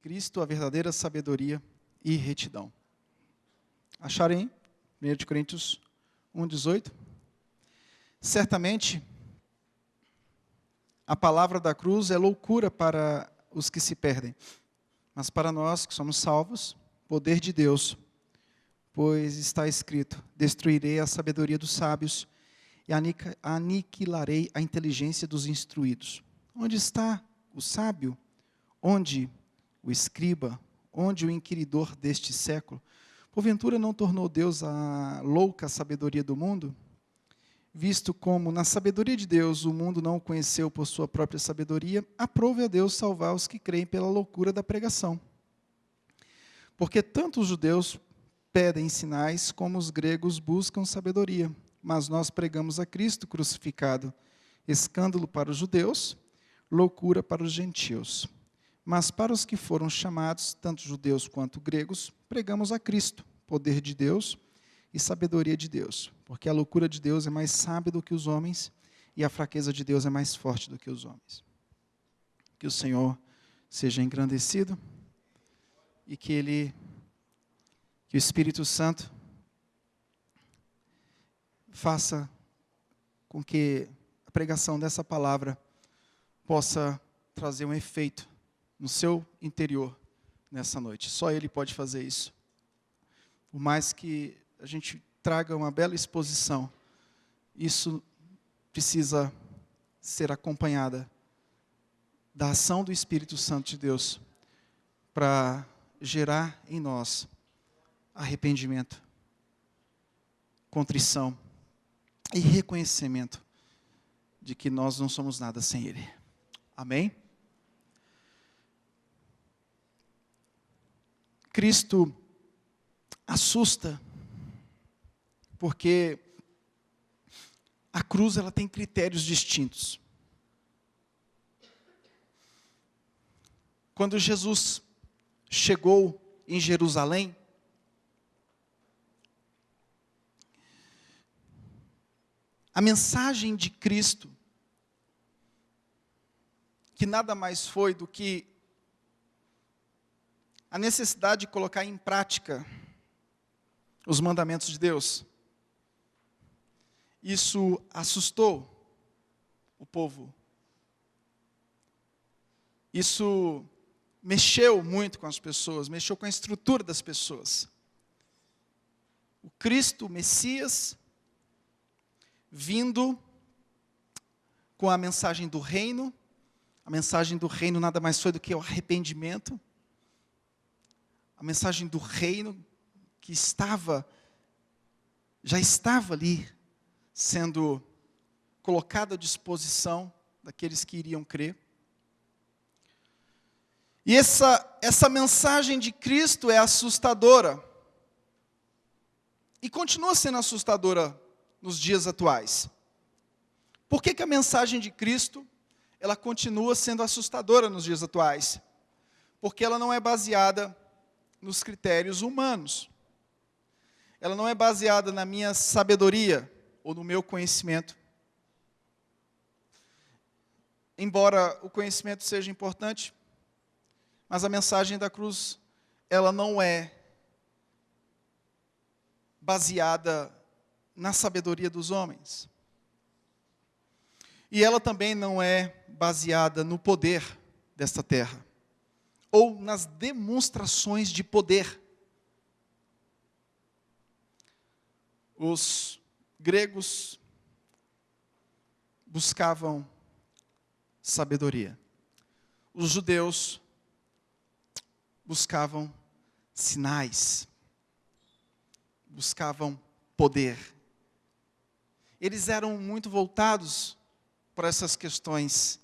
Cristo, a verdadeira sabedoria e retidão. Acharem 1 Coríntios 1,18? Certamente, a palavra da cruz é loucura para os que se perdem, mas para nós que somos salvos, poder de Deus, pois está escrito: destruirei a sabedoria dos sábios e aniquilarei a inteligência dos instruídos. Onde está o sábio? Onde o escriba? Onde o inquiridor deste século? Porventura não tornou Deus a louca sabedoria do mundo? Visto como na sabedoria de Deus o mundo não o conheceu por sua própria sabedoria, aprove a Deus salvar os que creem pela loucura da pregação. Porque tanto os judeus pedem sinais, como os gregos buscam sabedoria. Mas nós pregamos a Cristo crucificado, escândalo para os judeus, loucura para os gentios. Mas para os que foram chamados, tanto judeus quanto gregos, pregamos a Cristo, poder de Deus e sabedoria de Deus. Porque a loucura de Deus é mais sábia do que os homens, e a fraqueza de Deus é mais forte do que os homens. Que o Senhor seja engrandecido, e que o Espírito Santo faça com que a pregação dessa palavra possa trazer um efeito no seu interior nessa noite. Só Ele pode fazer isso. Por mais que a gente traga uma bela exposição, isso precisa ser acompanhada da ação do Espírito Santo de Deus para gerar em nós arrependimento, contrição e reconhecimento de que nós não somos nada sem Ele. Amém? Cristo assusta, porque a cruz ela tem critérios distintos. Quando Jesus chegou em Jerusalém, a mensagem de Cristo, que nada mais foi do que a necessidade de colocar em prática os mandamentos de Deus, isso assustou o povo. Isso mexeu muito com as pessoas, mexeu com a estrutura das pessoas. O Cristo, o Messias, vindo com a mensagem do reino. A mensagem do reino nada mais foi do que o arrependimento. A mensagem do reino que já estava ali, sendo colocada à disposição daqueles que iriam crer. E essa mensagem de Cristo é assustadora. E continua sendo assustadora nos dias atuais. Por que a mensagem de Cristo ela continua sendo assustadora nos dias atuais? Porque ela não é baseada nos critérios humanos. Ela não é baseada na minha sabedoria ou no meu conhecimento. Embora o conhecimento seja importante, mas a mensagem da cruz, ela não é baseada na sabedoria dos homens. E ela também não é baseada no poder desta terra, ou nas demonstrações de poder. Os gregos buscavam sabedoria. Os judeus buscavam sinais, buscavam poder. Eles eram muito voltados para essas questões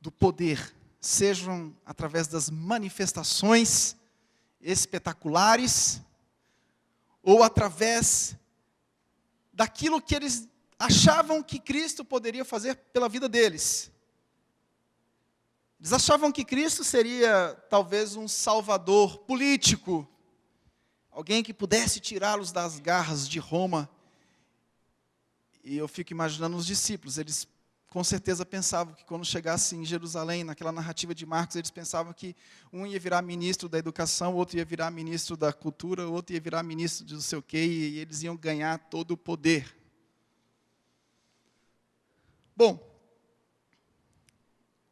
do poder, sejam através das manifestações espetaculares, ou através daquilo que eles achavam que Cristo poderia fazer pela vida deles. Eles achavam que Cristo seria talvez um salvador político, alguém que pudesse tirá-los das garras de Roma. E eu fico imaginando os discípulos, eles com certeza pensavam que quando chegasse em Jerusalém, naquela narrativa de Marcos, eles pensavam que um ia virar ministro da educação, o outro ia virar ministro da cultura, o outro ia virar ministro de não sei o quê, e eles iam ganhar todo o poder. Bom,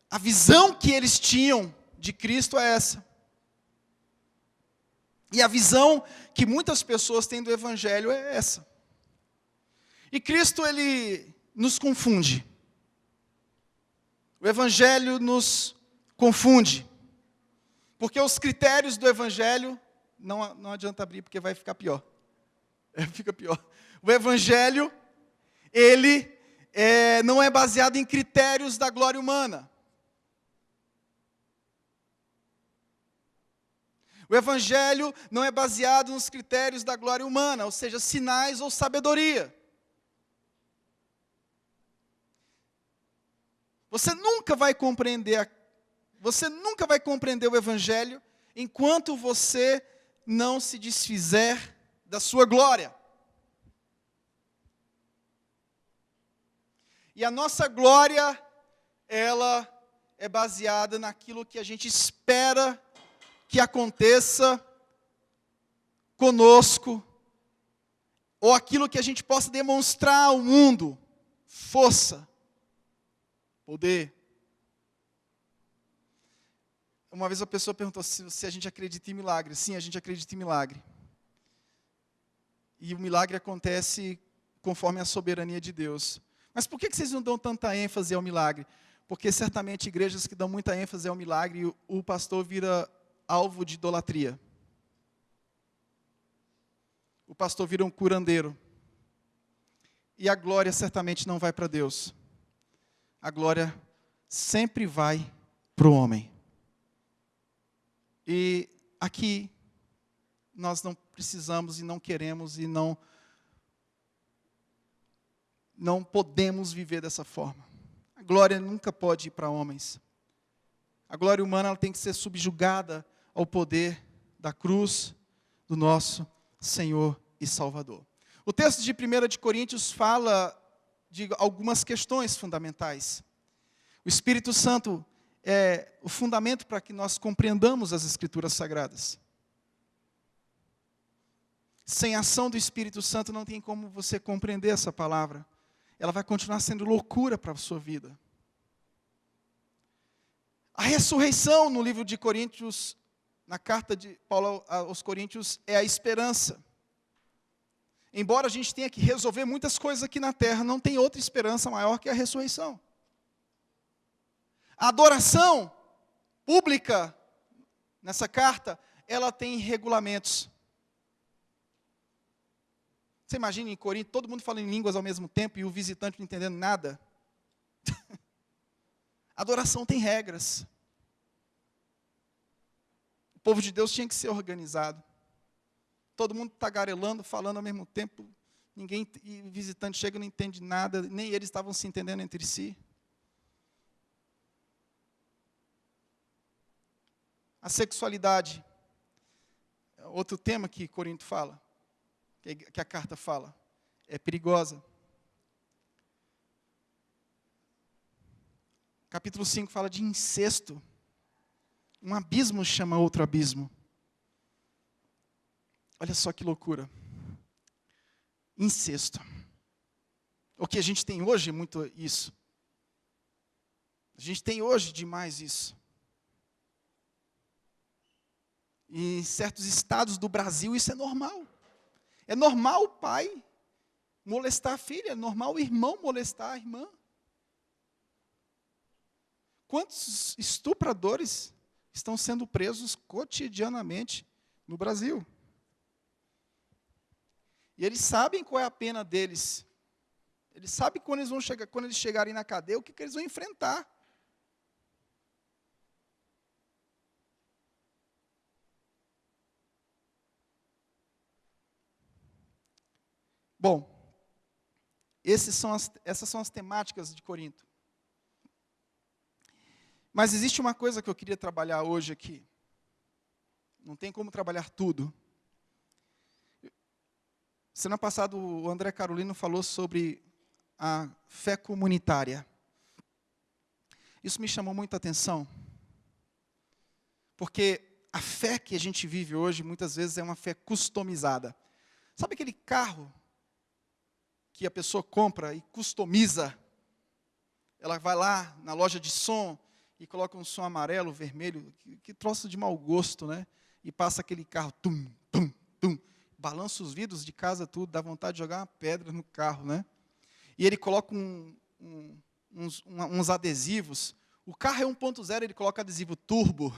a visão que eles tinham de Cristo é essa. E a visão que muitas pessoas têm do Evangelho é essa. E Cristo, ele nos confunde. O Evangelho nos confunde. Porque os critérios do Evangelho, não adianta abrir porque vai ficar pior. Fica pior. O Evangelho, ele não é baseado em critérios da glória humana. O Evangelho não é baseado nos critérios da glória humana, ou seja, sinais ou sabedoria. Você nunca vai compreender o Evangelho enquanto você não se desfizer da sua glória. E a nossa glória, ela é baseada naquilo que a gente espera que aconteça conosco, ou aquilo que a gente possa demonstrar ao mundo, força, poder. Uma vez a pessoa perguntou se a gente acredita em milagre. Sim, a gente acredita em milagre. E o milagre acontece conforme a soberania de Deus. Mas por que vocês não dão tanta ênfase ao milagre? Porque certamente igrejas que dão muita ênfase ao milagre, o pastor vira alvo de idolatria. O pastor vira um curandeiro. E a glória certamente não vai para Deus. A glória sempre vai para o homem. E aqui nós não precisamos e não queremos e não podemos viver dessa forma. A glória nunca pode ir para homens. A glória humana ela tem que ser subjugada ao poder da cruz do nosso Senhor e Salvador. O texto de 1 de Coríntios fala de algumas questões fundamentais. O Espírito Santo é o fundamento para que nós compreendamos as Escrituras Sagradas. Sem a ação do Espírito Santo não tem como você compreender essa palavra. Ela vai continuar sendo loucura para a sua vida. A ressurreição no livro de Coríntios, na carta de Paulo aos Coríntios, é a esperança. Embora a gente tenha que resolver muitas coisas aqui na terra, não tem outra esperança maior que a ressurreição. A adoração pública, nessa carta, ela tem regulamentos. Você imagina em Corinto, todo mundo falando em línguas ao mesmo tempo e o visitante não entendendo nada? A adoração tem regras. O povo de Deus tinha que ser organizado. Todo mundo tagarelando, falando ao mesmo tempo. E o visitante chega e não entende nada, nem eles estavam se entendendo entre si. A sexualidade, é outro tema que Corinto fala, que a carta fala, é perigosa. Capítulo 5 fala de incesto. Um abismo chama outro abismo. Olha só que loucura. Incesto. O que a gente tem hoje é muito isso. A gente tem hoje demais isso. E em certos estados do Brasil isso é normal. É normal o pai molestar a filha, é normal o irmão molestar a irmã. Quantos estupradores estão sendo presos cotidianamente no Brasil? E eles sabem qual é a pena deles. Eles sabem quando eles chegarem na cadeia, o que eles vão enfrentar. Bom, essas são as temáticas de Corinto. Mas existe uma coisa que eu queria trabalhar hoje aqui. Não tem como trabalhar tudo. Semana passada o André Carolino falou sobre a fé comunitária. Isso me chamou muita atenção, porque a fé que a gente vive hoje, muitas vezes, é uma fé customizada. Sabe aquele carro que a pessoa compra e customiza? Ela vai lá na loja de som e coloca um som amarelo, vermelho, que troço de mau gosto, né? E passa aquele carro, tum, tum, tum, balança os vidros de casa, tudo, dá vontade de jogar uma pedra no carro, né? E ele coloca uns adesivos. O carro é 1.0, ele coloca adesivo turbo.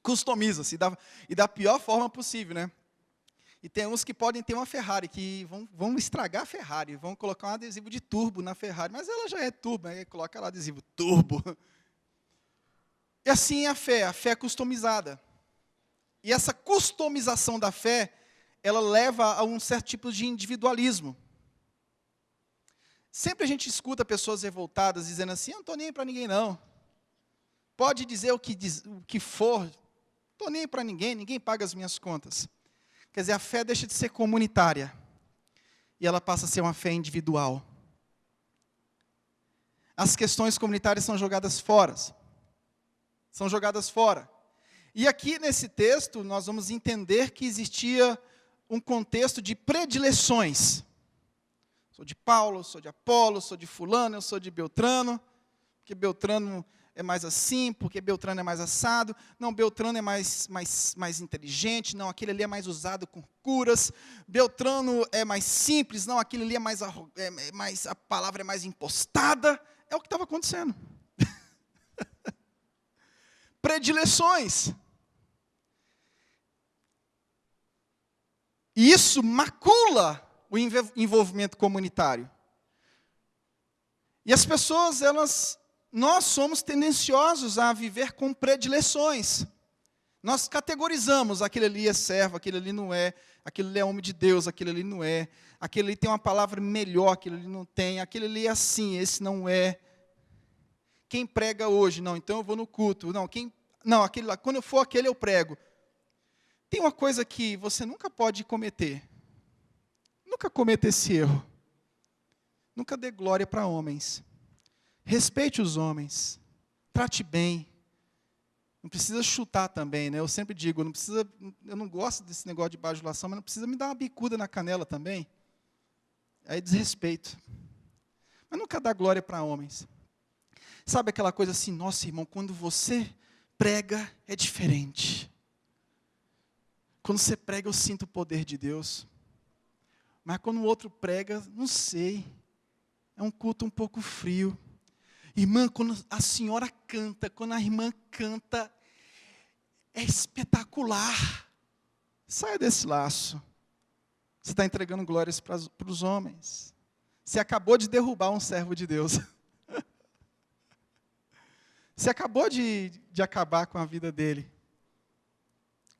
Customiza-se, e da pior forma possível, né? E tem uns que podem ter uma Ferrari, que vão estragar a Ferrari, vão colocar um adesivo de turbo na Ferrari, mas ela já é turbo, aí coloca lá adesivo turbo. E assim é a fé é customizada. E essa customização da fé, ela leva a um certo tipo de individualismo. Sempre a gente escuta pessoas revoltadas dizendo assim, eu não estou nem aí para ninguém não. Pode dizer o que for, estou nem aí para ninguém, ninguém paga as minhas contas. Quer dizer, a fé deixa de ser comunitária e ela passa a ser uma fé individual. As questões comunitárias são jogadas fora. São jogadas fora. E aqui nesse texto nós vamos entender que existia um contexto de predileções. Sou de Paulo, sou de Apolo, sou de fulano, eu sou de Beltrano, porque Beltrano é mais assim, porque Beltrano é mais assado, não, Beltrano é mais inteligente, não, aquele ali é mais usado com curas, Beltrano é mais simples, não, aquele ali a palavra é mais impostada, é o que estava acontecendo. Predileções. E isso macula o envolvimento comunitário. E as pessoas, nós somos tendenciosos a viver com predileções. Nós categorizamos, aquele ali é servo, aquele ali não é, aquele ali é homem de Deus, aquele ali não é, aquele ali tem uma palavra melhor, aquele ali não tem, aquele ali é assim, esse não é. Quem prega hoje? Não, então eu vou no culto. Não, aquele lá, quando eu for aquele eu prego. Tem uma coisa que você nunca pode cometer. Nunca cometa esse erro. Nunca dê glória para homens. Respeite os homens. Trate bem. Não precisa chutar também, né? Eu sempre digo, eu não gosto desse negócio de bajulação, mas não precisa me dar uma bicuda na canela também. Aí desrespeito. Mas nunca dá glória para homens. Sabe aquela coisa assim, nossa, irmão, quando você prega é diferente. Quando você prega eu sinto o poder de Deus. Mas quando o outro prega, não sei. É um culto um pouco frio. Irmã, quando a senhora canta, quando a irmã canta, é espetacular. Saia desse laço. Você está entregando glórias para os homens. Você acabou de derrubar um servo de Deus. Você acabou de acabar com a vida dele.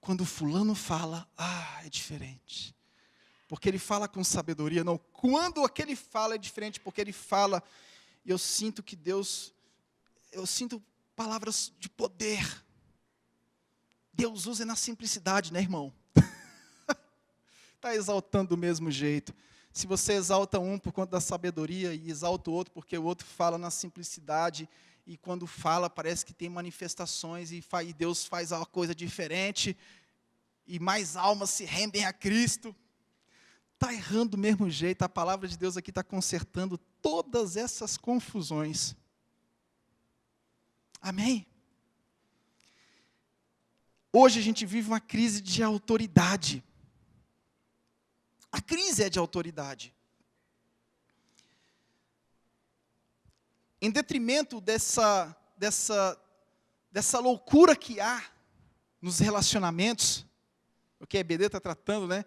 Quando fulano fala, é diferente. Porque ele fala com sabedoria. Não, quando aquele fala é diferente, porque ele fala, e eu sinto que Deus, eu sinto palavras de poder. Deus usa na simplicidade, né, irmão? Está exaltando do mesmo jeito. Se você exalta um por conta da sabedoria e exalta o outro porque o outro fala na simplicidade, e quando fala parece que tem manifestações e Deus faz uma coisa diferente, e mais almas se rendem a Cristo. Está errando do mesmo jeito, a palavra de Deus aqui está consertando todas essas confusões. Amém? Hoje a gente vive uma crise de autoridade. A crise é de autoridade. Em detrimento dessa loucura que há nos relacionamentos, o que a EBD está tratando, né?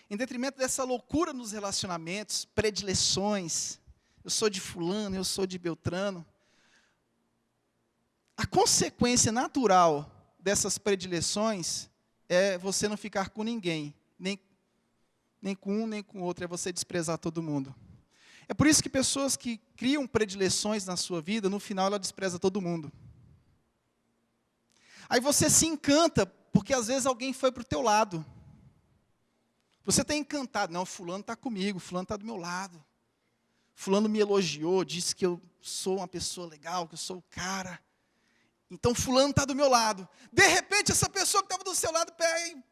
Em detrimento dessa loucura nos relacionamentos, predileções, eu sou de fulano, eu sou de Beltrano. A consequência natural dessas predileções é você não ficar com ninguém, nem com um, nem com o outro, é você desprezar todo mundo. É por isso que pessoas que criam predileções na sua vida, no final ela despreza todo mundo. Aí você se encanta, porque às vezes alguém foi para o teu lado. Você está encantado, não, fulano está comigo, fulano está do meu lado. fulano me elogiou, disse que eu sou uma pessoa legal, que eu sou o cara. Então fulano está do meu lado. De repente, essa pessoa que estava do seu lado pega e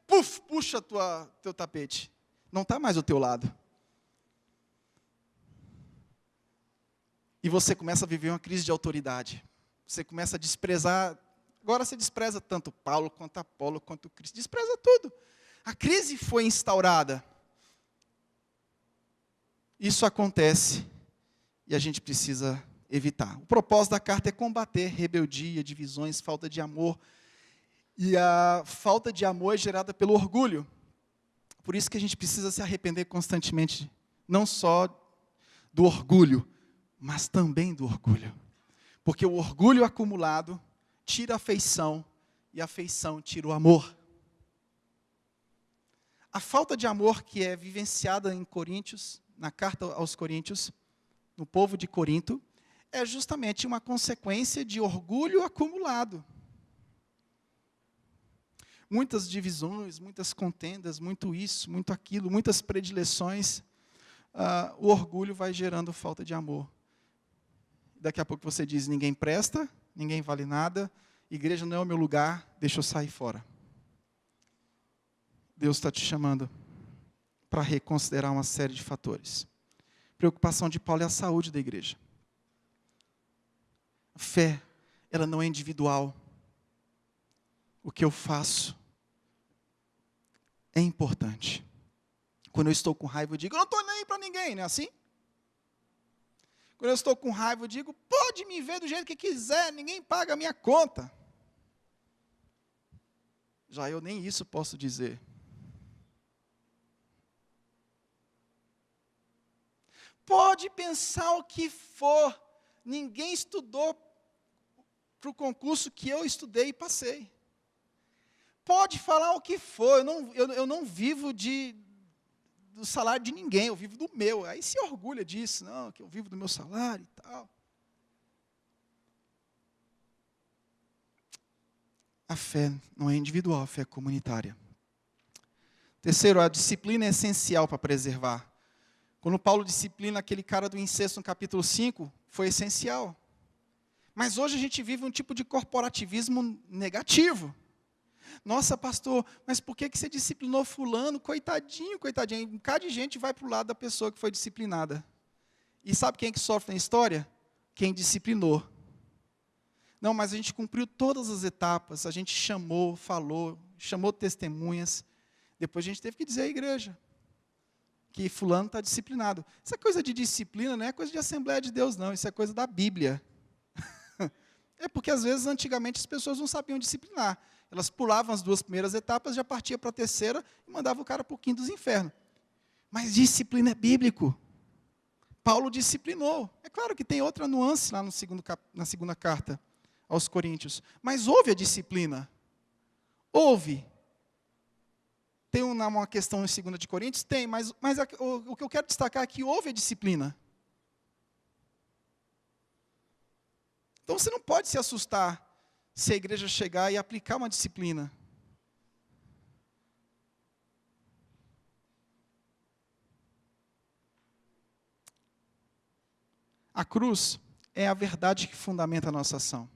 puxa teu tapete. Não está mais do teu lado. E você começa a viver uma crise de autoridade. Você começa a desprezar. Agora você despreza tanto Paulo, quanto Apolo, quanto Cristo. Despreza tudo. A crise foi instaurada. Isso acontece e a gente precisa evitar. O propósito da carta é combater rebeldia, divisões, falta de amor. E a falta de amor é gerada pelo orgulho. Por isso que a gente precisa se arrepender constantemente, não só do orgulho, mas também do orgulho. Porque o orgulho acumulado tira a afeição, e a afeição tira o amor. A falta de amor que é vivenciada em Coríntios, na carta aos Coríntios, no povo de Corinto, é justamente uma consequência de orgulho acumulado. Muitas divisões, muitas contendas, muito isso, muito aquilo, muitas predileções. O orgulho vai gerando falta de amor. Daqui a pouco você diz, ninguém presta, ninguém vale nada, igreja não é o meu lugar, deixa eu sair fora. Deus está te chamando para reconsiderar uma série de fatores. Preocupação de Paulo é a saúde da igreja. A fé, ela não é individual. O que eu faço é importante. Quando eu estou com raiva, eu digo, eu não estou nem para ninguém, não é assim? Quando eu estou com raiva, eu digo, pode me ver do jeito que quiser, ninguém paga a minha conta. Já eu nem isso posso dizer. Pode pensar o que for, ninguém estudou para o concurso que eu estudei e passei. Pode falar o que for, eu não vivo do salário de ninguém, eu vivo do meu. Aí se orgulha disso, não, que eu vivo do meu salário e tal. A fé não é individual, a fé é comunitária. Terceiro, a disciplina é essencial para preservar. Quando Paulo disciplina aquele cara do incesto no capítulo 5, foi essencial. Mas hoje a gente vive um tipo de corporativismo negativo. Nossa, pastor, mas por que você disciplinou fulano? Coitadinho, coitadinho. Um bocado de gente vai para o lado da pessoa que foi disciplinada. E sabe quem que sofre na história? Quem disciplinou. Não, mas a gente cumpriu todas as etapas, a gente chamou, falou, chamou testemunhas. Depois a gente teve que dizer à igreja que fulano está disciplinado. Isso é coisa de disciplina, não é coisa de Assembleia de Deus, não. Isso é coisa da Bíblia. É porque, às vezes, antigamente, as pessoas não sabiam disciplinar. Elas pulavam as 2 primeiras etapas, já partiam para a terceira e mandavam o cara para o quinto dos infernos. Mas disciplina é bíblico. Paulo disciplinou. É claro que tem outra nuance lá na segunda carta aos Coríntios. Mas houve a disciplina. Houve. Tem uma questão em 2 de Coríntios? Tem, mas o que eu quero destacar é que houve a disciplina. Então você não pode se assustar se a igreja chegar e aplicar uma disciplina. A cruz é a verdade que fundamenta a nossa ação.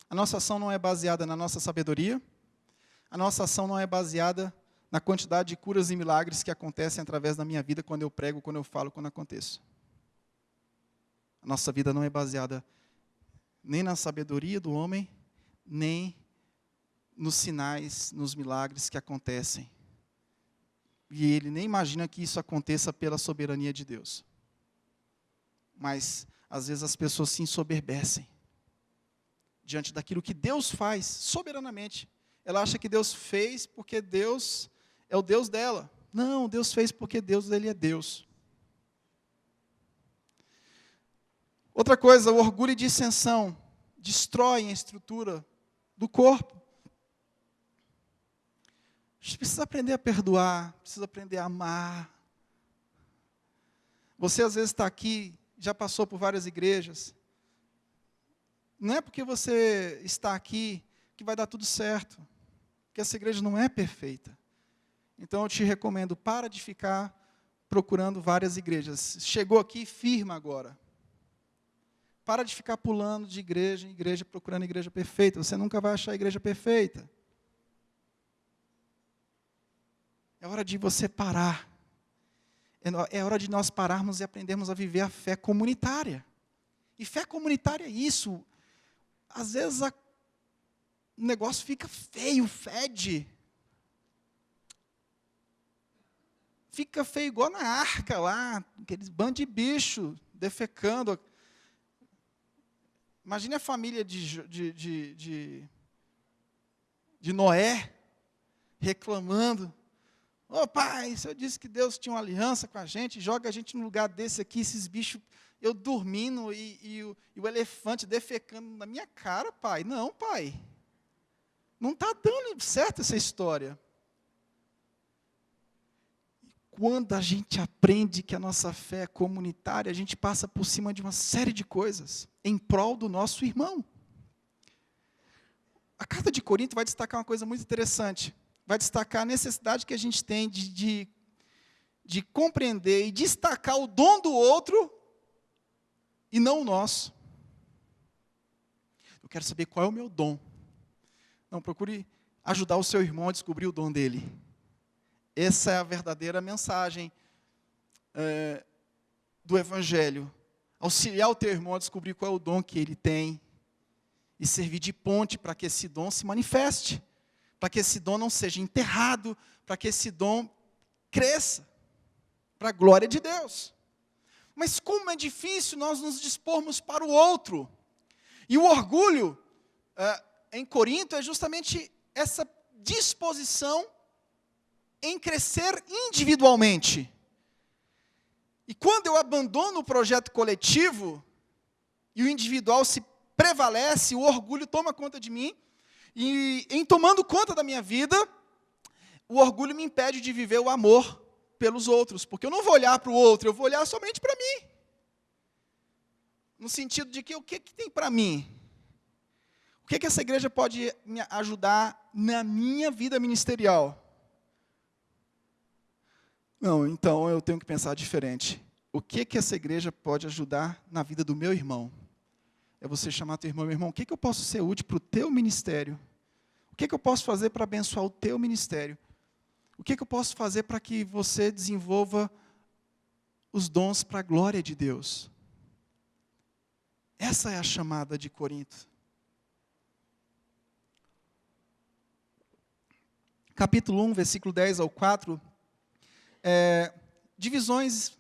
A nossa ação não é baseada na nossa sabedoria, a nossa ação não é baseada na quantidade de curas e milagres que acontecem através da minha vida, quando eu prego, quando eu falo, quando aconteço. A nossa vida não é baseada nem na sabedoria do homem, nem nos sinais, nos milagres que acontecem. E ele nem imagina que isso aconteça pela soberania de Deus. Mas, às vezes, as pessoas se ensoberbecem diante daquilo que Deus faz soberanamente. Ela acha que Deus fez porque Deus é o Deus dela. Não, Deus fez porque Deus, Ele é Deus. Outra coisa, o orgulho e dissensão destroem a estrutura do corpo. A gente precisa aprender a perdoar, precisa aprender a amar. Você às vezes está aqui, já passou por várias igrejas. Não é porque você está aqui que vai dar tudo certo. Porque essa igreja não é perfeita. Então eu te recomendo, para de ficar procurando várias igrejas. Chegou aqui, firma agora. Para de ficar pulando de igreja em igreja, procurando a igreja perfeita. Você nunca vai achar a igreja perfeita. É hora de você parar. É hora de nós pararmos e aprendermos a viver a fé comunitária. E fé comunitária é isso. Às vezes o negócio fica feio, fede. Fica feio igual na arca lá, aqueles bandos de bicho defecando. Imagine a família de Noé reclamando. Ô pai, o senhor disse que Deus tinha uma aliança com a gente, joga a gente num lugar desse aqui, esses bichos, eu dormindo e o elefante defecando na minha cara, pai. Não, pai. Não está dando certo essa história. Quando a gente aprende que a nossa fé é comunitária, a gente passa por cima de uma série de coisas em prol do nosso irmão. A carta de Corinto vai destacar uma coisa muito interessante. Vai destacar a necessidade que a gente tem de compreender e destacar o dom do outro e não o nosso. Eu quero saber qual é o meu dom. Não, procure ajudar o seu irmão a descobrir o dom dele. Essa é a verdadeira mensagem do Evangelho. Auxiliar o teu irmão a descobrir qual é o dom que ele tem e servir de ponte para que esse dom se manifeste, para que esse dom não seja enterrado, para que esse dom cresça, para a glória de Deus. Mas como é difícil nós nos dispormos para o outro. E o orgulho em Corinto é justamente essa disposição em crescer individualmente. E quando eu abandono o projeto coletivo, e o individual se prevalece, o orgulho toma conta de mim, e em tomando conta da minha vida, o orgulho me impede de viver o amor pelos outros, porque eu não vou olhar para o outro, eu vou olhar somente para mim. No sentido de que o que tem para mim? O que essa igreja pode me ajudar na minha vida ministerial? Não, então eu tenho que pensar diferente. O que essa igreja pode ajudar na vida do meu irmão? É você chamar teu irmão, meu irmão, o que eu posso ser útil para o teu ministério? O que eu posso fazer para abençoar o teu ministério? O que eu posso fazer para que você desenvolva os dons para a glória de Deus? Essa é a chamada de Corinto. Capítulo 1, versículo 10 ao 4, divisões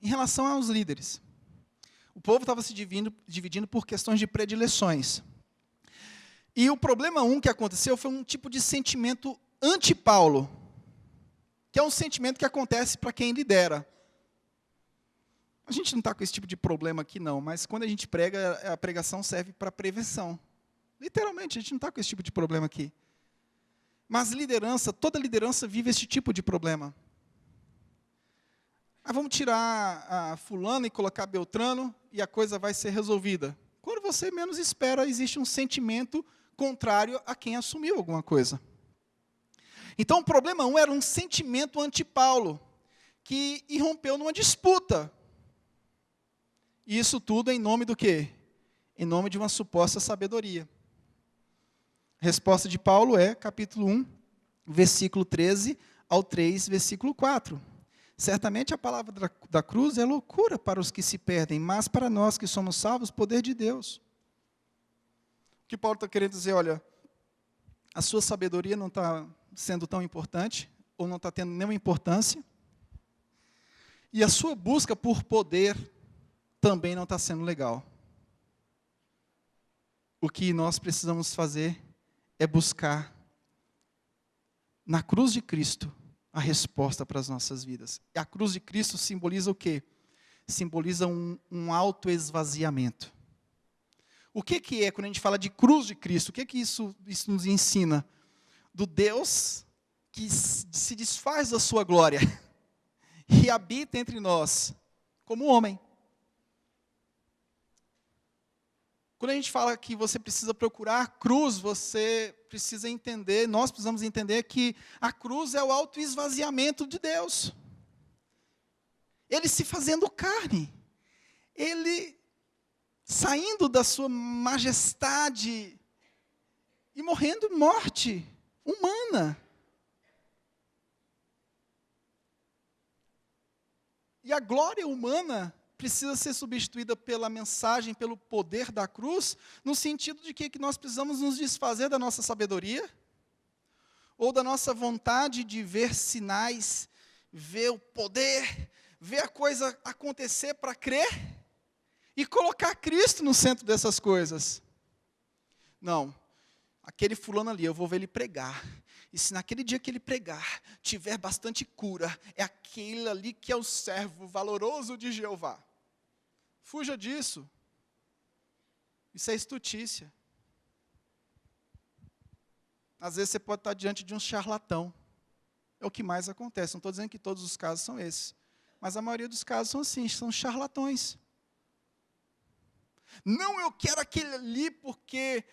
em relação aos líderes. O povo estava se dividindo por questões de predileções. E o problema que aconteceu foi um tipo de sentimento anti-Paulo, que é um sentimento que acontece para quem lidera. A gente não está com esse tipo de problema aqui, não, mas quando a gente prega, a pregação serve para prevenção. Literalmente, a gente não está com esse tipo de problema aqui. Mas toda liderança vive esse tipo de problema. Vamos tirar a fulano e colocar Beltrano e a coisa vai ser resolvida. Quando você menos espera, existe um sentimento contrário a quem assumiu alguma coisa. Então, o problema era um sentimento anti-Paulo, que irrompeu numa disputa. E isso tudo em nome do quê? Em nome de uma suposta sabedoria. A resposta de Paulo é, capítulo 1, versículo 13 ao 3, versículo 4. Certamente a palavra da cruz é loucura para os que se perdem, mas para nós que somos salvos, poder de Deus. O que Paulo está querendo dizer, olha, a sua sabedoria não está sendo tão importante, ou não está tendo nenhuma importância, e a sua busca por poder também não está sendo legal. O que nós precisamos fazer é buscar na cruz de Cristo a resposta para as nossas vidas. E a cruz de Cristo simboliza o quê? Simboliza um autoesvaziamento. O que é quando a gente fala de cruz de Cristo? O que isso nos ensina? Do Deus que se desfaz da sua glória e habita entre nós como homem. Quando a gente fala que você precisa procurar a cruz, você precisa entender, nós precisamos entender que a cruz é o autoesvaziamento de Deus. ele se fazendo carne, ele saindo da sua majestade e morrendo morte humana. E a glória humana precisa ser substituída pela mensagem, pelo poder da cruz, no sentido de que nós precisamos nos desfazer da nossa sabedoria, ou da nossa vontade de ver sinais, ver o poder, ver a coisa acontecer para crer, e colocar Cristo no centro dessas coisas. Não, aquele fulano ali, eu vou ver ele pregar, e se naquele dia que ele pregar, tiver bastante cura, é aquele ali que é o servo valoroso de Jeová. Fuja disso. Isso é estutícia. Às vezes você pode estar diante de um charlatão. É o que mais acontece. Não estou dizendo que todos os casos são esses. Mas a maioria dos casos são assim, são charlatões. Não, eu quero aquele ali porque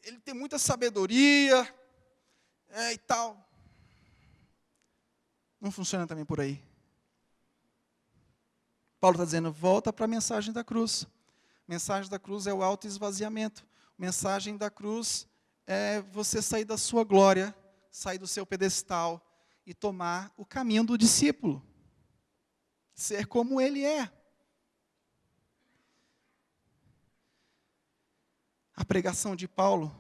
ele tem muita sabedoria e tal. Não funciona também por aí. Paulo está dizendo, volta para a mensagem da cruz. A mensagem da cruz é o autoesvaziamento. A mensagem da cruz é você sair da sua glória, sair do seu pedestal e tomar o caminho do discípulo. Ser como ele é. A pregação de Paulo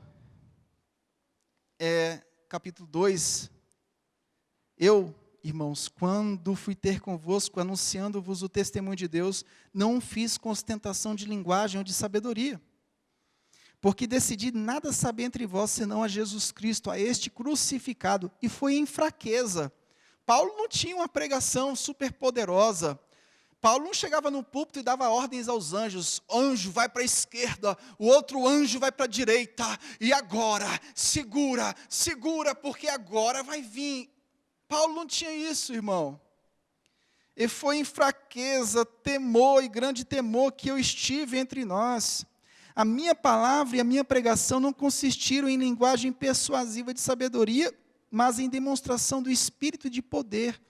capítulo 2, irmãos, quando fui ter convosco, anunciando-vos o testemunho de Deus, não fiz com ostentação de linguagem ou de sabedoria, porque decidi nada saber entre vós, senão a Jesus Cristo, a este crucificado, e foi em fraqueza. Paulo não tinha uma pregação super poderosa. Paulo não chegava no púlpito e dava ordens aos anjos, anjo vai para a esquerda, o outro anjo vai para a direita, e agora, segura, porque agora vai vir. Paulo não tinha isso, irmão. E foi em fraqueza, temor e grande temor que eu estive entre nós. A minha palavra e a minha pregação não consistiram em linguagem persuasiva de sabedoria, mas em demonstração do Espírito de poder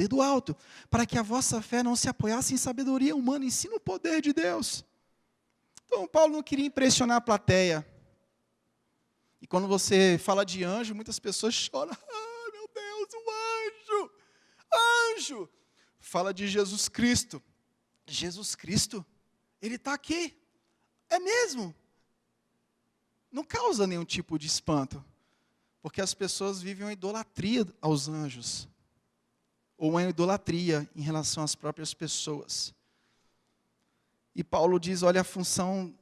do alto, para que a vossa fé não se apoiasse em sabedoria humana, e sim no poder de Deus. Então, Paulo não queria impressionar a plateia. E quando você fala de anjo, muitas pessoas choram. Ah, meu Deus, um anjo! Anjo! Fala de Jesus Cristo. Jesus Cristo? Ele está aqui. É mesmo? Não causa nenhum tipo de espanto, porque as pessoas vivem uma idolatria aos anjos, ou uma idolatria em relação às próprias pessoas. E Paulo diz, olha, a função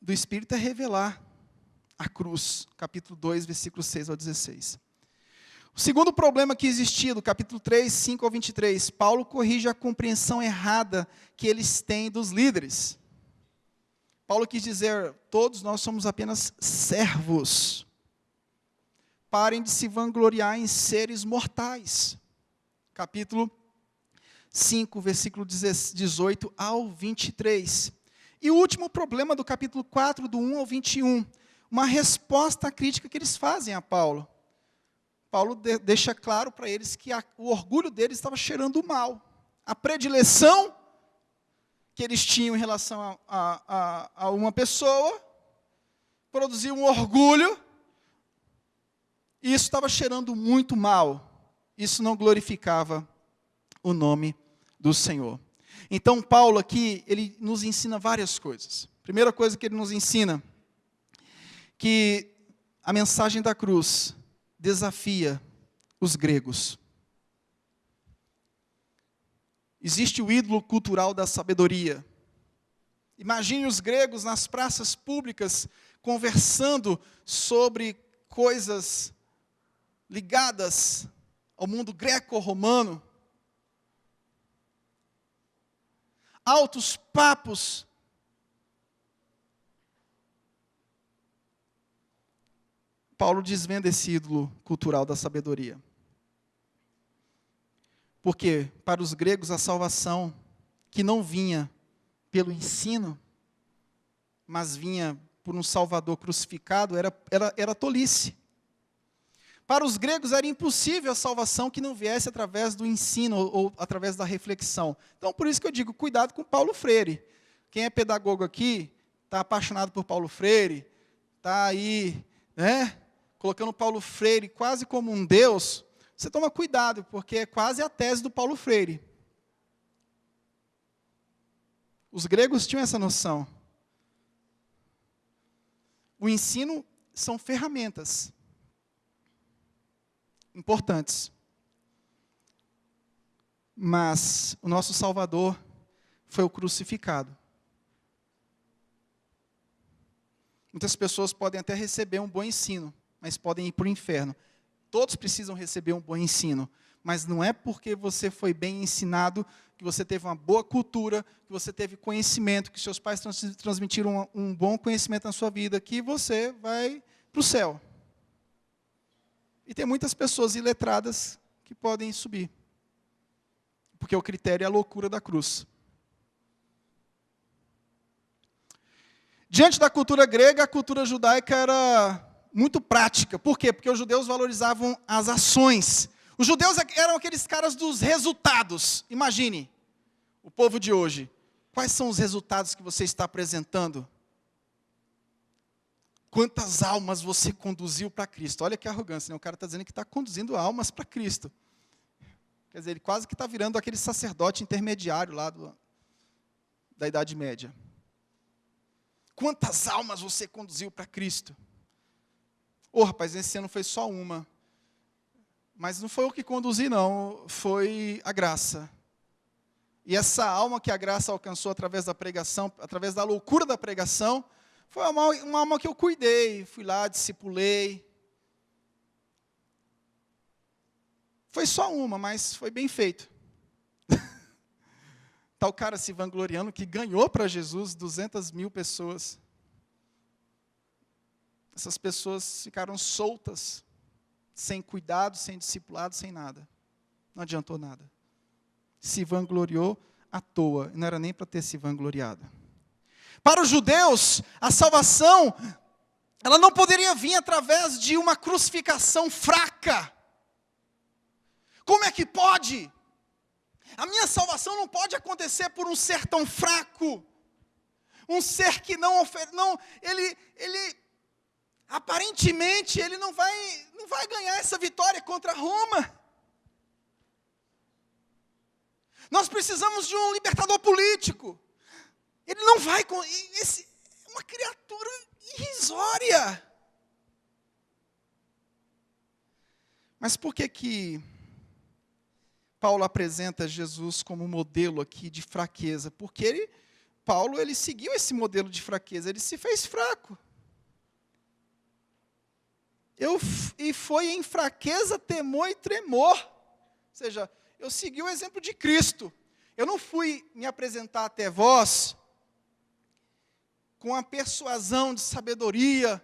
do Espírito é revelar a cruz, capítulo 2, versículos 6 ao 16. O segundo problema que existia, do capítulo 3, 5 ao 23, Paulo corrige a compreensão errada que eles têm dos líderes. Paulo quis dizer, todos nós somos apenas servos. Parem de se vangloriar em seres mortais. Capítulo 5, versículo 18 ao 23. E o último problema do capítulo 4, do 1 ao 21, uma resposta à crítica que eles fazem a Paulo. Paulo deixa claro para eles que o orgulho deles estava cheirando mal. A predileção que eles tinham em relação a uma pessoa produzia um orgulho, e isso estava cheirando muito mal. Isso não glorificava o nome do Senhor. Então, Paulo aqui, ele nos ensina várias coisas. Primeira coisa que ele nos ensina, que a mensagem da cruz desafia os gregos. Existe o ídolo cultural da sabedoria. Imagine os gregos nas praças públicas conversando sobre coisas ligadas ao mundo greco-romano. Altos papos. Paulo desvenda esse ídolo cultural da sabedoria. Porque para os gregos a salvação, que não vinha pelo ensino, mas vinha por um Salvador crucificado, era tolice. Para os gregos era impossível a salvação que não viesse através do ensino ou através da reflexão. Então, por isso que eu digo, cuidado com Paulo Freire. Quem é pedagogo aqui, está apaixonado por Paulo Freire, está aí, né, colocando Paulo Freire quase como um Deus, você toma cuidado, porque é quase a tese do Paulo Freire. Os gregos tinham essa noção. O ensino são ferramentas importantes. Mas o nosso Salvador foi o crucificado. Muitas pessoas podem até receber um bom ensino, mas podem ir para o inferno. Todos precisam receber um bom ensino, mas não é porque você foi bem ensinado, que você teve uma boa cultura, que você teve conhecimento, que seus pais transmitiram um bom conhecimento na sua vida, que você vai para o céu. E tem muitas pessoas iletradas que podem subir, porque o critério é a loucura da cruz. Diante da cultura grega, a cultura judaica era muito prática. Por quê? Porque os judeus valorizavam as ações. Os judeus eram aqueles caras dos resultados. Imagine, o povo de hoje. Quais são os resultados que você está apresentando? Quantas almas você conduziu para Cristo? Olha que arrogância, né? O cara está dizendo que está conduzindo almas para Cristo. Quer dizer, ele quase que está virando aquele sacerdote intermediário lá da Idade Média. Quantas almas você conduziu para Cristo? Rapaz, esse ano foi só uma. Mas não foi eu que conduzi, não. Foi a graça. E essa alma que a graça alcançou através da pregação, através da loucura da pregação, foi uma alma que eu cuidei. Fui lá, discipulei. Foi só uma, mas foi bem feito. Tá o cara se vangloriando que ganhou para Jesus 200 mil pessoas. Essas pessoas ficaram soltas, sem cuidado, sem discipulado, sem nada. Não adiantou nada. Se vangloriou à toa. Não era nem para ter se vangloriado. Para os judeus, a salvação, ela não poderia vir através de uma crucificação fraca. Como é que pode? A minha salvação não pode acontecer por um ser tão fraco. Um ser que ele aparentemente, ele não vai ganhar essa vitória contra Roma. Nós precisamos de um libertador político. Ele não vai, é uma criatura irrisória. Mas por que Paulo apresenta Jesus como modelo aqui de fraqueza? Porque Paulo seguiu esse modelo de fraqueza, ele se fez fraco. E foi em fraqueza, temor e tremor. Ou seja, eu segui o exemplo de Cristo. Eu não fui me apresentar até vós com a persuasão de sabedoria.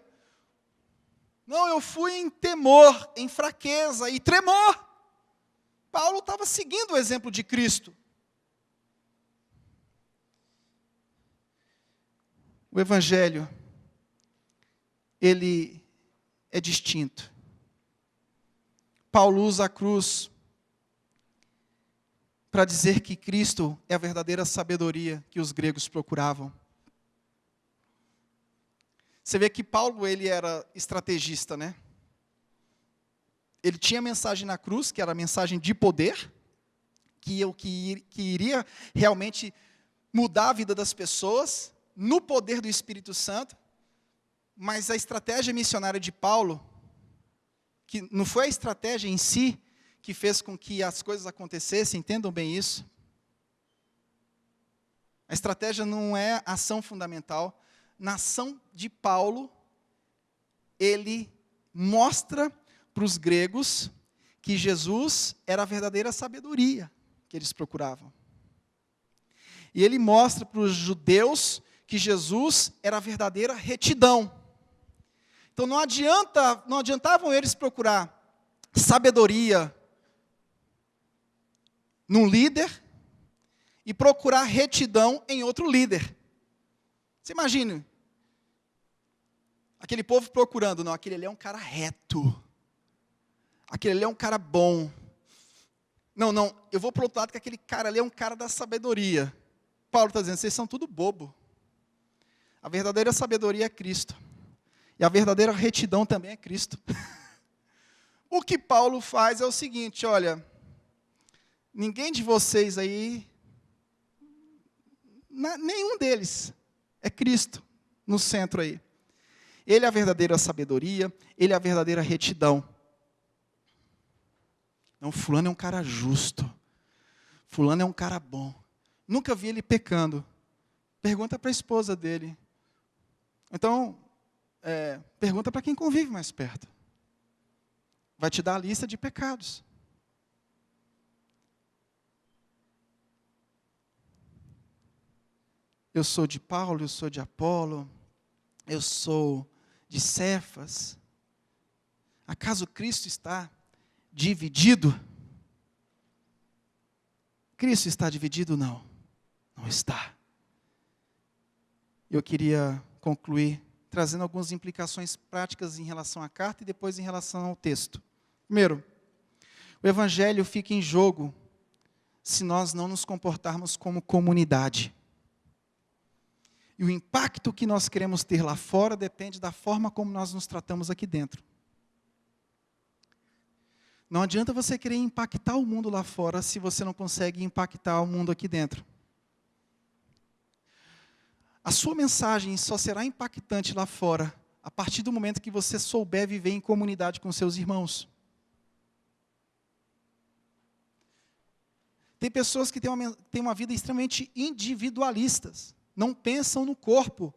Não, eu fui em temor, em fraqueza e tremor. Paulo estava seguindo o exemplo de Cristo. O Evangelho, ele é distinto. Paulo usa a cruz para dizer que Cristo é a verdadeira sabedoria que os gregos procuravam. Você vê que Paulo, ele era estrategista, né? Ele tinha a mensagem na cruz, que era a mensagem de poder, que iria realmente mudar a vida das pessoas, no poder do Espírito Santo. Mas a estratégia missionária de Paulo, que não foi a estratégia em si que fez com que as coisas acontecessem, entendam bem isso. A estratégia não é a ação fundamental. Na ação de Paulo, ele mostra para os gregos que Jesus era a verdadeira sabedoria que eles procuravam. E ele mostra para os judeus que Jesus era a verdadeira retidão. Então não adiantavam eles procurar sabedoria num líder e procurar retidão em outro líder. Você imagina, aquele povo procurando, não, aquele ali é um cara reto. aquele ali é um cara bom. Não, eu vou para o outro lado que aquele cara ali é um cara da sabedoria. Paulo está dizendo, vocês são tudo bobo. A verdadeira sabedoria é Cristo. E a verdadeira retidão também é Cristo. O que Paulo faz é o seguinte, olha, ninguém de vocês aí, nenhum deles, é Cristo no centro aí. Ele é a verdadeira sabedoria, ele é a verdadeira retidão. Não, fulano é um cara justo. Fulano é um cara bom. Nunca vi ele pecando. Pergunta para a esposa dele. Então, pergunta para quem convive mais perto. Vai te dar a lista de pecados. Eu sou de Paulo, eu sou de Apolo, eu sou de Cefas. Acaso Cristo está dividido? Cristo está dividido? Não, não está. Eu queria concluir trazendo algumas implicações práticas em relação à carta e depois em relação ao texto. Primeiro, o evangelho fica em jogo se nós não nos comportarmos como comunidade. E o impacto que nós queremos ter lá fora depende da forma como nós nos tratamos aqui dentro. Não adianta você querer impactar o mundo lá fora se você não consegue impactar o mundo aqui dentro. A sua mensagem só será impactante lá fora a partir do momento que você souber viver em comunidade com seus irmãos. Tem pessoas que têm uma vida extremamente individualistas, não pensam no corpo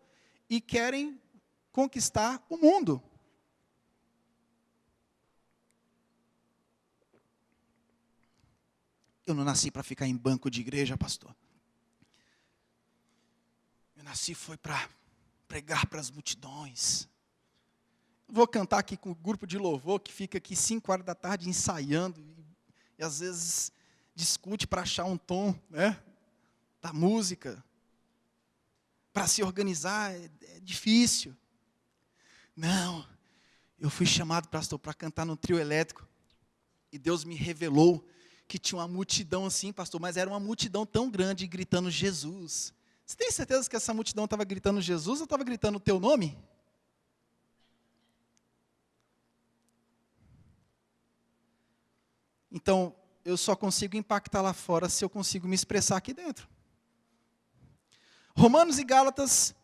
e querem conquistar o mundo. Eu não nasci para ficar em banco de igreja, pastor. Eu nasci foi para pregar para as multidões. Vou cantar aqui com o grupo de louvor que fica aqui 5 horas da tarde ensaiando e às vezes discute para achar um tom, né, da música. Para se organizar é difícil. Não, eu fui chamado, pastor, para cantar no trio elétrico e Deus me revelou que tinha uma multidão assim, pastor, mas era uma multidão tão grande gritando Jesus. Você tem certeza que essa multidão estava gritando Jesus ou estava gritando o teu nome? Então, eu só consigo impactar lá fora se eu consigo me expressar aqui dentro. Romanos e Gálatas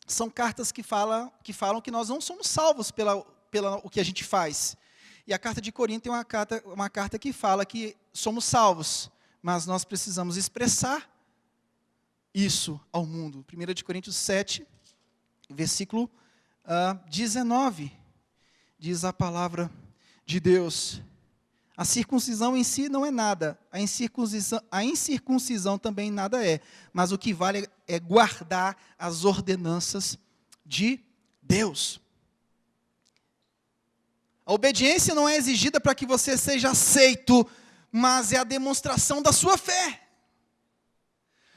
são cartas que falam que nós não somos salvos pela o que a gente faz. E a carta de Corinto é uma carta que fala que somos salvos, mas nós precisamos expressar isso ao mundo. 1 de Coríntios 7, versículo 19, diz a palavra de Deus. A circuncisão em si não é nada, a incircuncisão também nada é, mas o que vale é guardar as ordenanças de Deus. A obediência não é exigida para que você seja aceito, mas é a demonstração da sua fé.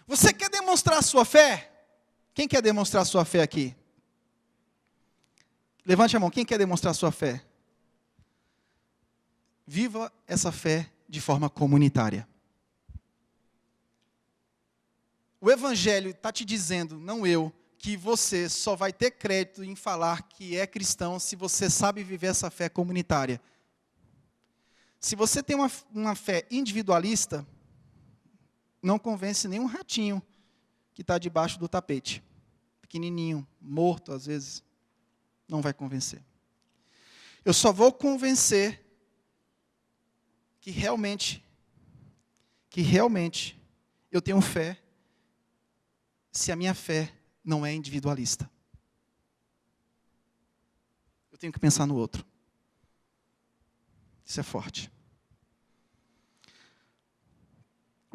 Você quer demonstrar a sua fé? Quem quer demonstrar a sua fé aqui? Levante a mão, quem quer demonstrar a sua fé? Viva essa fé de forma comunitária. O Evangelho está te dizendo, não eu, que você só vai ter crédito em falar que é cristão se você sabe viver essa fé comunitária. Se você tem uma fé individualista, não convence nenhum ratinho que está debaixo do tapete. Pequenininho, morto às vezes, não vai convencer. Eu só vou convencer que realmente eu tenho fé se a minha fé não é individualista. Eu tenho que pensar no outro. Isso é forte.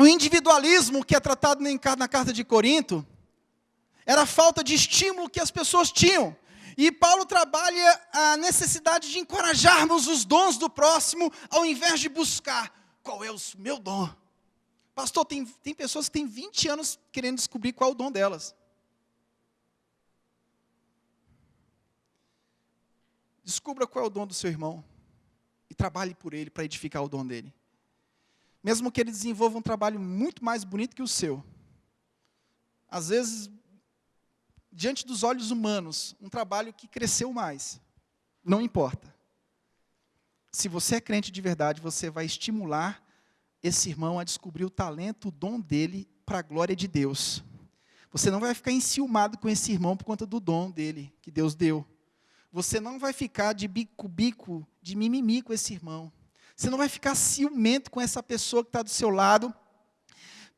O individualismo que é tratado na carta de Corinto era a falta de estímulo que as pessoas tinham. E Paulo trabalha a necessidade de encorajarmos os dons do próximo, ao invés de buscar qual é o meu dom. Pastor, tem pessoas que têm 20 anos querendo descobrir qual é o dom delas. Descubra qual é o dom do seu irmão. E trabalhe por ele para edificar o dom dele. Mesmo que ele desenvolva um trabalho muito mais bonito que o seu. Às vezes, diante dos olhos humanos, um trabalho que cresceu mais. Não importa. Se você é crente de verdade, você vai estimular esse irmão a descobrir o talento, o dom dele para a glória de Deus. Você não vai ficar enciumado com esse irmão por conta do dom dele, que Deus deu. Você não vai ficar de bico, de mimimi com esse irmão. Você não vai ficar ciumento com essa pessoa que está do seu lado,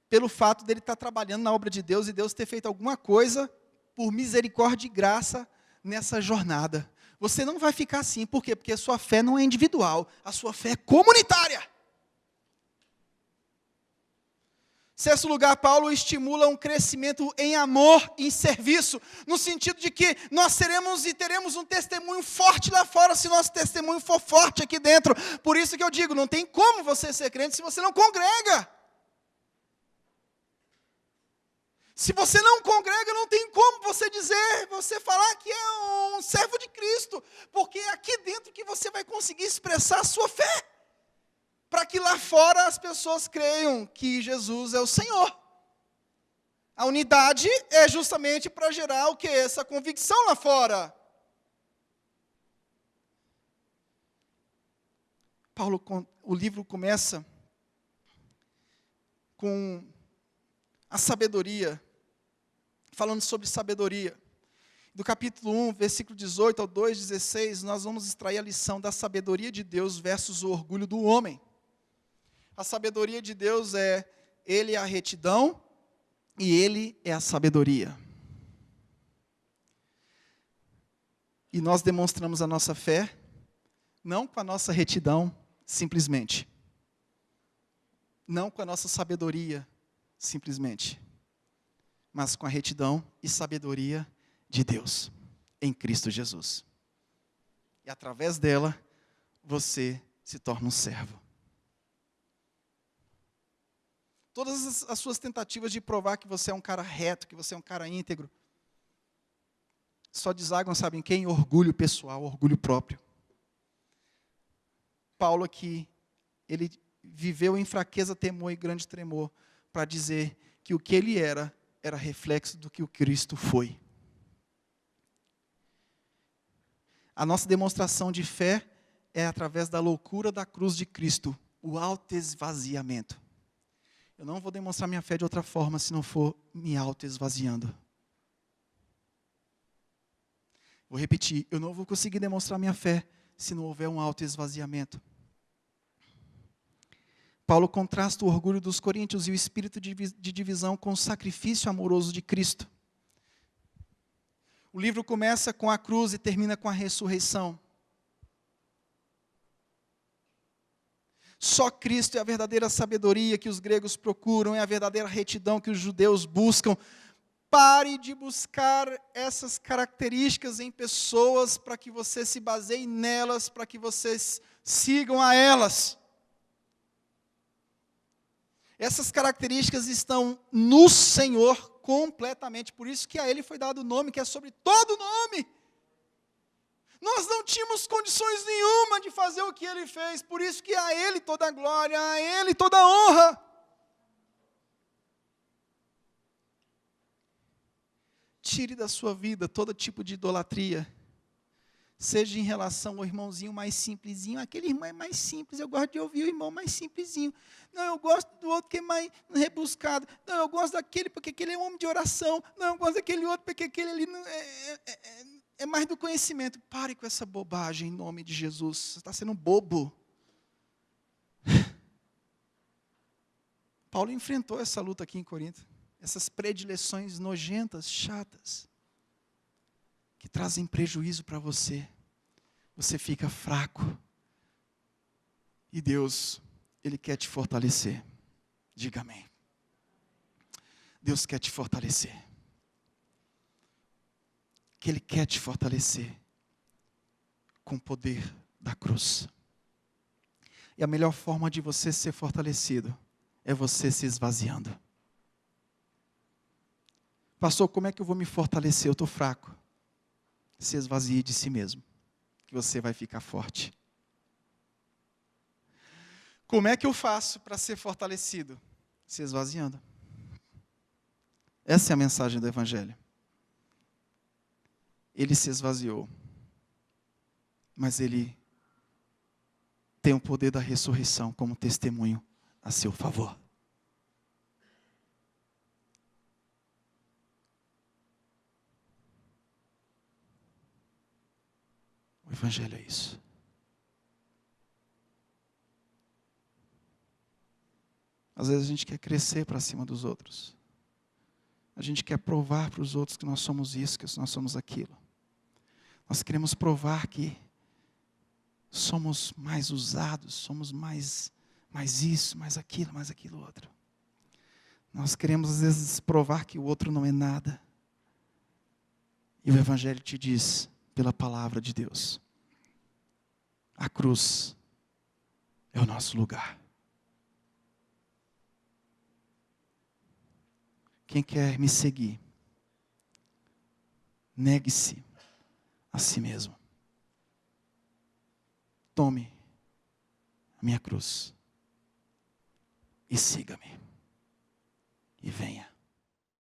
pelo fato dele estar trabalhando na obra de Deus e Deus ter feito alguma coisa por misericórdia e graça nessa jornada. Você não vai ficar assim. Por quê? Porque a sua fé não é individual, a sua fé é comunitária. Sexto lugar, Paulo estimula um crescimento em amor e em serviço, no sentido de que nós seremos e teremos um testemunho forte lá fora, se nosso testemunho for forte aqui dentro. Por isso que eu digo, não tem como você ser crente se você não congrega. Se você não congrega, não tem como você falar que é um servo de Cristo, porque é aqui dentro que você vai conseguir expressar a sua fé, para que lá fora as pessoas creiam que Jesus é o Senhor. A unidade é justamente para gerar o quê? Essa convicção lá fora. O livro começa com a sabedoria, falando sobre sabedoria. Do capítulo 1, versículo 18 ao 2:16, nós vamos extrair a lição da sabedoria de Deus versus o orgulho do homem. A sabedoria de Deus Ele é a retidão e Ele é a sabedoria. E nós demonstramos a nossa fé, não com a nossa retidão, simplesmente. Não com a nossa sabedoria, simplesmente. Mas com a retidão e sabedoria de Deus, em Cristo Jesus. E através dela, você se torna um servo. Todas as suas tentativas de provar que você é um cara reto, que você é um cara íntegro, só desagam, sabem quem? Orgulho pessoal, orgulho próprio. Paulo aqui, ele viveu em fraqueza, temor e grande tremor, para dizer que o que ele era reflexo do que o Cristo foi. A nossa demonstração de fé é através da loucura da cruz de Cristo, o autoesvaziamento. Eu não vou demonstrar minha fé de outra forma se não for me autoesvaziando. Vou repetir, eu não vou conseguir demonstrar minha fé se não houver um autoesvaziamento. Paulo contrasta o orgulho dos coríntios e o espírito de divisão com o sacrifício amoroso de Cristo. O livro começa com a cruz e termina com a ressurreição. Só Cristo é a verdadeira sabedoria que os gregos procuram, é a verdadeira retidão que os judeus buscam. Pare de buscar essas características em pessoas para que você se baseie nelas, para que vocês sigam a elas. Essas características estão no Senhor completamente, por isso que a Ele foi dado o nome, que é sobre todo nome. Nós não tínhamos condições nenhuma de fazer o que Ele fez, por isso que a Ele toda a glória, a Ele toda a honra. Tire da sua vida todo tipo de idolatria, seja em relação ao irmãozinho mais simplesinho, aquele irmão é mais simples, eu gosto de ouvir o irmão mais simplesinho. Não, eu gosto do outro que é mais rebuscado. Não, eu gosto daquele porque aquele é um homem de oração. Não, eu gosto daquele outro porque aquele ali não é mais do conhecimento. Pare com essa bobagem em nome de Jesus. Você está sendo bobo. Paulo enfrentou essa luta aqui em Corinto. Essas predileções nojentas, chatas, que trazem prejuízo para você. Você fica fraco. E Deus, Ele quer te fortalecer. Diga amém. Deus quer te fortalecer. Que Ele quer te fortalecer com o poder da cruz. E a melhor forma de você ser fortalecido é você se esvaziando. Pastor, como é que eu vou me fortalecer? Eu estou fraco. Se esvazie de si mesmo, que você vai ficar forte. Como é que eu faço para ser fortalecido? Se esvaziando. Essa é a mensagem do Evangelho. Ele se esvaziou, mas ele tem o poder da ressurreição como testemunho a seu favor. O Evangelho é isso. Às vezes a gente quer crescer para cima dos outros. A gente quer provar para os outros que nós somos isso, que nós somos aquilo. Nós queremos provar que somos mais usados, somos mais isso, mais aquilo outro. Nós queremos às vezes provar que o outro não é nada. E o Evangelho te diz, pela palavra de Deus, a cruz é o nosso lugar. Quem quer me seguir, negue-se a si mesmo. Tome a minha cruz e siga-me.